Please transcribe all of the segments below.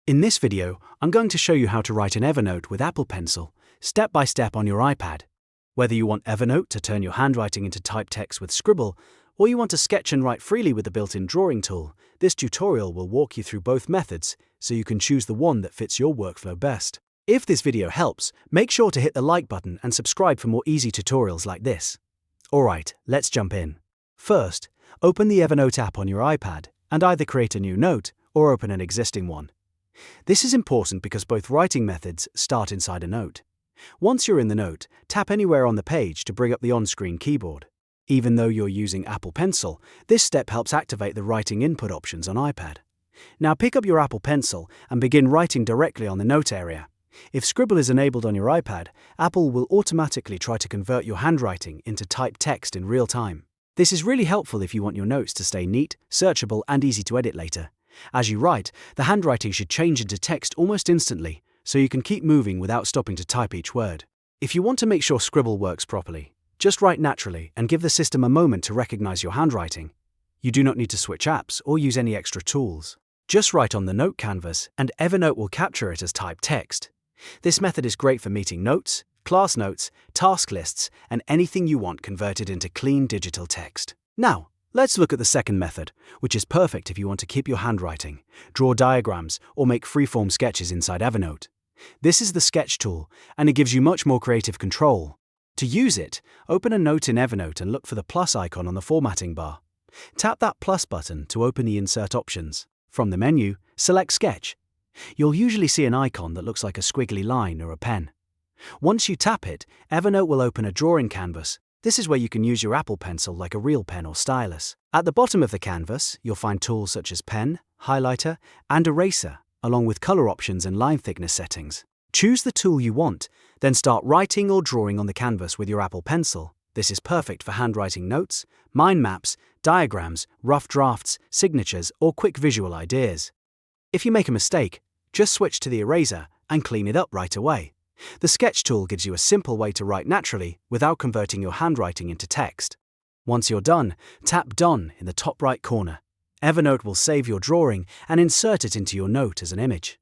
In this video, I'm going to show you how to write an Evernote with Apple Pencil, step by step on your iPad. Whether you want Evernote to turn your handwriting into typed text with Scribble, or you want to sketch and write freely with the built-in drawing tool, this tutorial will walk you through both methods so you can choose the one that fits your workflow best. If this video helps, make sure to hit the like button and subscribe for more easy tutorials like this. Alright, let's jump in. First, open the Evernote app on your iPad and either create a new note or open an existing one. This is important because both writing methods start inside a note. Once you're in the note, tap anywhere on the page to bring up the on-screen keyboard. Even though you're using Apple Pencil, this step helps activate the writing input options on iPad. Now pick up your Apple Pencil and begin writing directly on the note area. If Scribble is enabled on your iPad, Apple will automatically try to convert your handwriting into typed text in real time. This is really helpful if you want your notes to stay neat, searchable, and easy to edit later. As you write, the handwriting should change into text almost instantly, so you can keep moving without stopping to type each word. If you want to make sure Scribble works properly, just write naturally and give the system a moment to recognize your handwriting. You do not need to switch apps or use any extra tools. Just write on the note canvas and Evernote will capture it as typed text. This method is great for meeting notes, class notes, task lists, and anything you want converted into clean digital text. Now, let's look at the second method, which is perfect if you want to keep your handwriting, draw diagrams, or make freeform sketches inside Evernote. This is the Sketch tool, and it gives you much more creative control. To use it, open a note in Evernote and look for the plus icon on the formatting bar. Tap that plus button to open the insert options. From the menu, select Sketch. You'll usually see an icon that looks like a squiggly line or a pen. Once you tap it, Evernote will open a drawing canvas. This is where you can use your Apple Pencil like a real pen or stylus. At the bottom of the canvas, you'll find tools such as pen, highlighter, and eraser, along with color options and line thickness settings. Choose the tool you want, then start writing or drawing on the canvas with your Apple Pencil. This is perfect for handwriting notes, mind maps, diagrams, rough drafts, signatures, or quick visual ideas. If you make a mistake, just switch to the eraser and clean it up right away. The Sketch tool gives you a simple way to write naturally without converting your handwriting into text. Once you're done, tap Done in the top right corner. Evernote will save your drawing and insert it into your note as an image.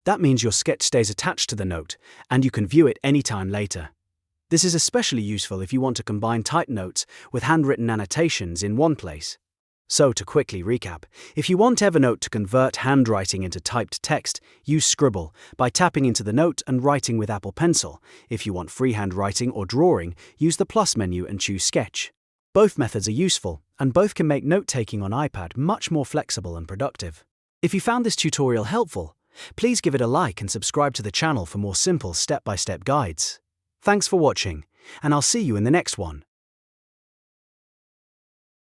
That means your sketch stays attached to the note, and you can view it anytime later. This is especially useful if you want to combine typed notes with handwritten annotations in one place. So, to quickly recap, if you want Evernote to convert handwriting into typed text, use Scribble by tapping into the note and writing with Apple Pencil. If you want freehand writing or drawing, use the plus menu and choose Sketch. Both methods are useful, and both can make note-taking on iPad much more flexible and productive. If you found this tutorial helpful, please give it a like and subscribe to the channel for more simple step-by-step guides. Thanks for watching, and I'll see you in the next one.